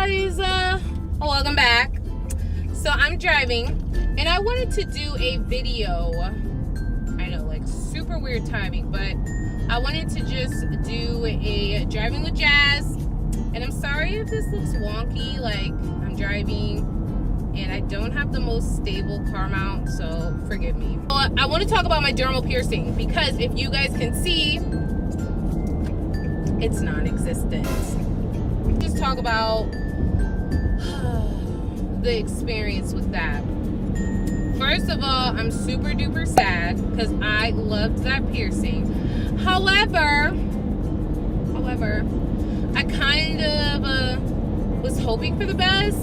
guys, welcome back. So I'm driving and I wanted to do a video. I know, like super weird timing, but I wanted to just do a driving with Jazz. And I'm sorry if this looks wonky, like I'm driving and I don't have the most stable car mount, so forgive me. But I want to talk about my dermal piercing because if you guys can see, it's non-existent. Just talk about the experience with that. First of all, I'm super duper sad because I loved that piercing. However, I kind of was hoping for the best,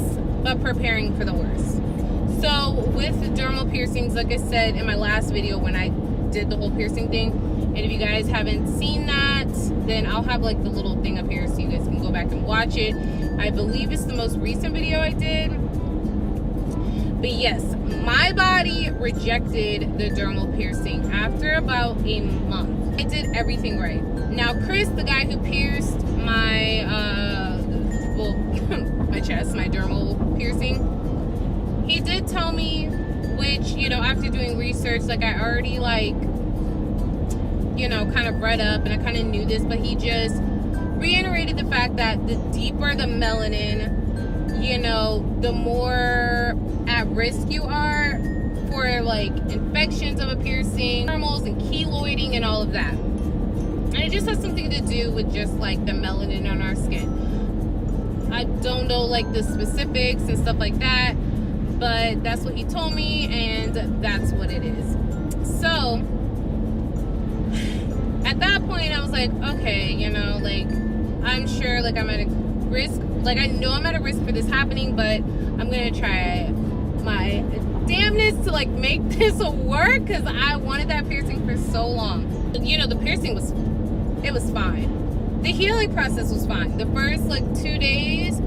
but preparing for the worst. So with the dermal piercings, like I said in my last video when I did the whole piercing thing, and if you guys haven't seen that, then I'll have like the little thing up here so you guys can go back and watch it. I believe it's the most recent video I did. But yes, my body rejected the dermal piercing after about a month. I did everything right. Now Chris, the guy who pierced my my chest, my dermal piercing, he did tell me, which, you know, after doing research, like I already like, you know, kind of read up and I kind of knew this, but he just reiterated the fact that the deeper the melanin, you know, the more at risk you are for like infections of a piercing, dermals and keloiding and all of that. And it just has something to do with just like the melanin on our skin. I don't know like the specifics and stuff like that, but that's what he told me and that's what it is. So at that point I was like, okay, you know, like I'm sure like I'm at a risk, like I know I'm at a risk for this happening, but I'm gonna try my damnness to like make this work because I wanted that piercing for so long. You know, the piercing was fine. The healing process was fine. The first like 2 days,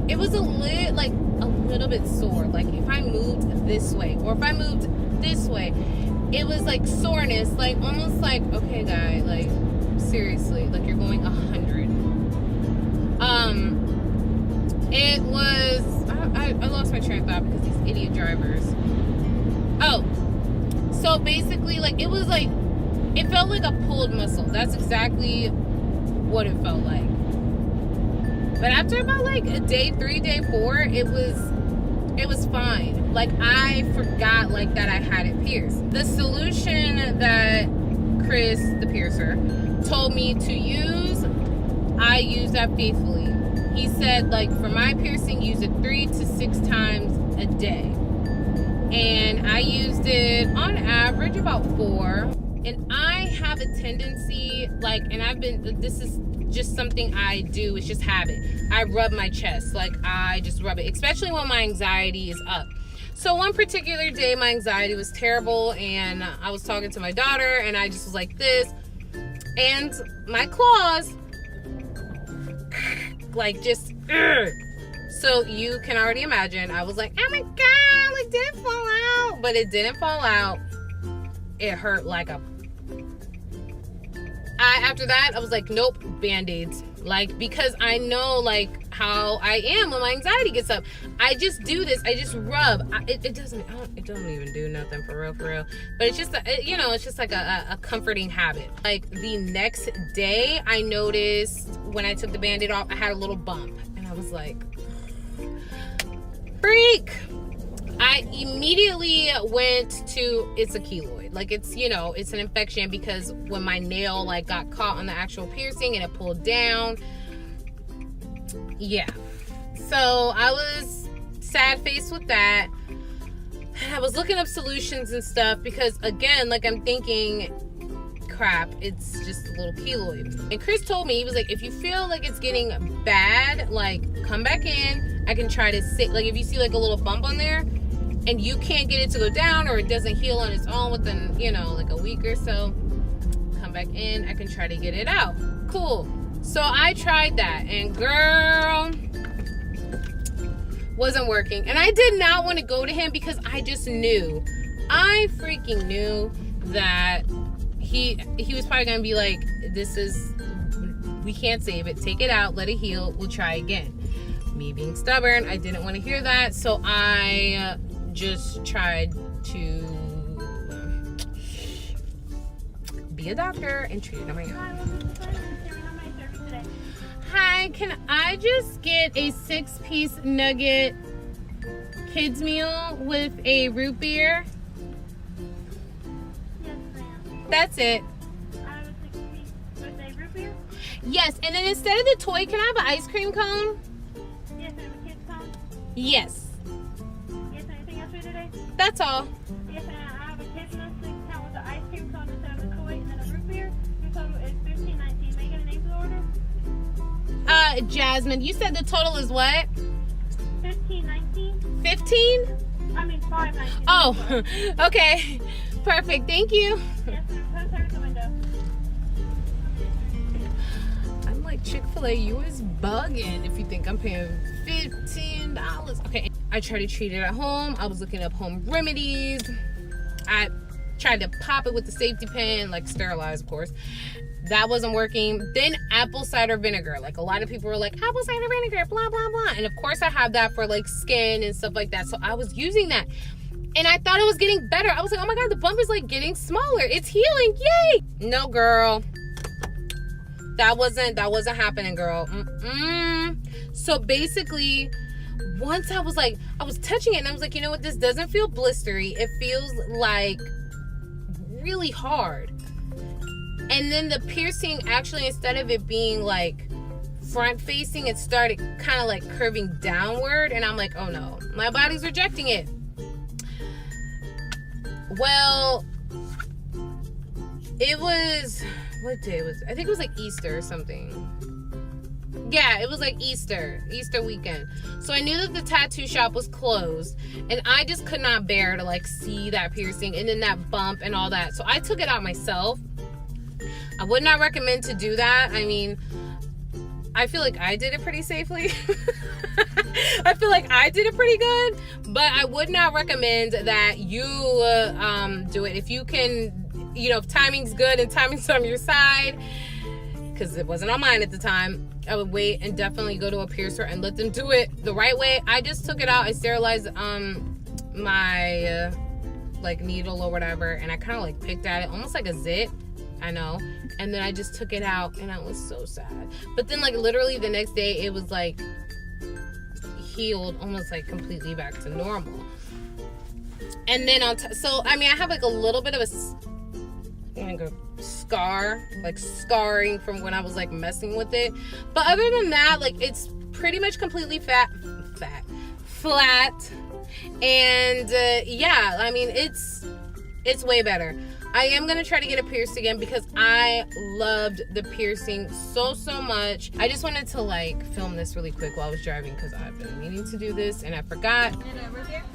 it was a little bit sore. Like if I moved this way or if I moved this way, it was like soreness, like almost like, okay guy, like seriously, like you're going 100. It was, I lost my train of thought because these idiot drivers. Oh, so basically like it was like, it felt like a pulled muscle. That's exactly what it felt like. But after about like a day 3, day 4, it was fine. Like I forgot like that I had it pierced. The solution that Chris, the piercer, told me to use, I used that faithfully. He said like for my piercing, use it 3 to 6 times a day. And I used it on average about 4. And I have a tendency, like, and this is just something I do, it's just habit. I rub my chest, like I just rub it, especially when my anxiety is up. So one particular day, my anxiety was terrible and I was talking to my daughter and I just was like this. And my claws, like just, so you can already imagine, I was like, oh my God, like did it fall out? But it didn't fall out. It hurt like a... after that, I was like, nope, Band-Aids. Like, because I know, like, how I am when my anxiety gets up. I just do this. I just rub. It doesn't even do nothing for real. But it's just, you know, it's just like a comforting habit. Like, the next day, I noticed when I took the Band-Aid off, I had a little bump. And I was like, freak! I immediately went to, it's a keloid. Like it's, you know, it's an infection because when my nail like got caught on the actual piercing and it pulled down. Yeah. So I was sad faced with that. I was looking up solutions and stuff because again, like I'm thinking, crap, it's just a little keloid. And Chris told me, he was like, if you feel like it's getting bad, like come back in. I can try to sit, like if you see like a little bump on there and you can't get it to go down or it doesn't heal on its own within, you know, like a week or so, come back in, I can try to get it out. Cool. So I tried that and girl, wasn't working. And I did not want to go to him because I just knew, I freaking knew that he was probably gonna be like, we can't save it, take it out, let it heal, we'll try again. Me being stubborn, I didn't want to hear that, so I just tried to be a doctor and treat it on my own. Hi, can I just get a 6-piece nugget kids meal with a root beer? Yes, ma'am. That's it. I have a 6-piece with a root beer? Yes, and then instead of the toy, can I have an ice cream cone? Yes, ma'am. A kid's cone? Yes. Yes, ma'am. Anything else for you today? That's all. Yes, ma'am. I have a kid's meal 6 count with the ice cream cone instead of the toy and then a root beer. Your total is $15.19. May I get a name for the order? Jasmine, you said the total is what? $15.19. 15? I mean $5.19. Oh, okay. Perfect. Thank you. Yes, ma'am. Post service the window. I'm like, Chick-fil-A, you is bugging if you think I'm paying $15. Okay. I tried to treat it at home. I was looking up home remedies. I tried to pop it with the safety pin, like sterilize, of course. That wasn't working. Then apple cider vinegar. Like, a lot of people were like, apple cider vinegar, blah, blah, blah. And of course I have that for like skin and stuff like that. So I was using that. And I thought it was getting better. I was like, oh my God, the bump is like getting smaller. It's healing, yay. No, girl. That wasn't happening, girl. So basically, once I was touching it and I was like, you know what? This doesn't feel blistery. It feels like really hard. And then the piercing, actually, instead of it being like front facing, it started kind of like curving downward. And I'm like, oh no, my body's rejecting it. Well, it was, what day was it? I think it was like Easter or something. Yeah, it was like Easter weekend. So I knew that the tattoo shop was closed, and I just could not bear to like see that piercing and then that bump and all that. So I took it out myself. I would not recommend to do that. I mean, I feel like I did it pretty safely. I feel like I did it pretty good, but I would not recommend that you do it. If you can, you know, if timing's good and timing's on your side, because it wasn't on mine at the time, I would wait and definitely go to a piercer and let them do it the right way. I just took it out. I sterilized my like needle or whatever, and I kind of like picked at it almost like a zit. I know. And then I just took it out, and I was so sad. But then like literally the next day it was like healed almost like completely back to normal. And then so I mean, I have like a little bit of a scar, like scarring from when I was like messing with it. But other than that, like it's pretty much completely flat. And yeah, I mean, it's way better. I am going to try to get a pierced again because I loved the piercing so much. I just wanted to like film this really quick while I was driving because I've been meaning to do this and I forgot.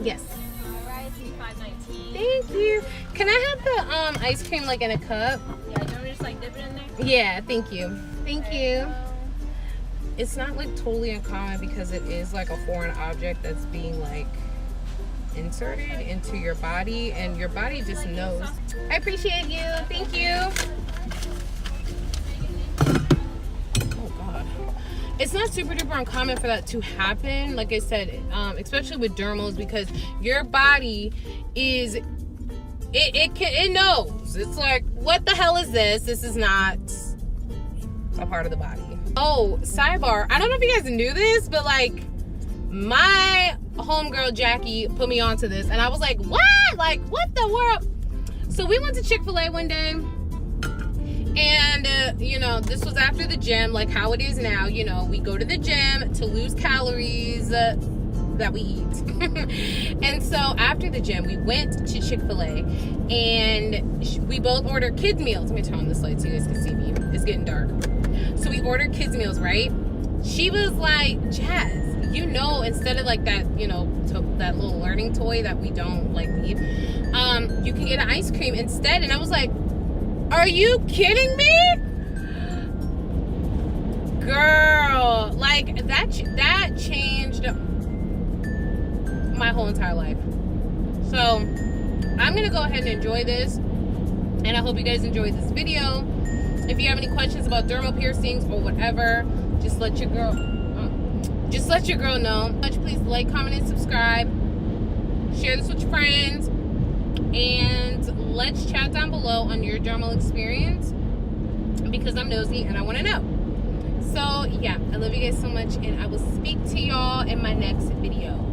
Yes. Alright, $5.19. Thank you. Can I have the ice cream like in a cup? Yeah, do you want me to just like dip it in there? Yeah, thank you. Thank you. It's not like totally uncommon because it is like a foreign object that's being like inserted into your body, and your body just knows. I appreciate you. Thank you. Oh God. It's not super duper uncommon for that to happen. Like I said, especially with dermals, because your body is, it knows. It's like, what the hell is this? This is not a part of the body. Oh, sidebar. I don't know if you guys knew this, but like my homegirl Jackie put me onto this, and I was like, what? Like, what the world? So we went to Chick-fil-A one day, and you know, this was after the gym, like how it is now. You know, we go to the gym to lose calories that we eat. And so after the gym, we went to Chick-fil-A, and we both ordered kids meals. Let me turn on this light so you guys can see me. It's getting dark. So we ordered kids meals, right? She was like, Jazz, you know, instead of like that, you know, that little learning toy that we don't like need, you can get an ice cream instead. And I was like, are you kidding me? Girl, like that changed my whole entire life. So I'm gonna go ahead and enjoy this, and I hope you guys enjoyed this video. If you have any questions about dermal piercings or whatever, just let your girl just let your girl know. Please like, comment, and subscribe. Share this with your friends. And let's chat down below on your dermal experience, because I'm nosy and I want to know. So, yeah, I love you guys so much, and I will speak to y'all in my next video.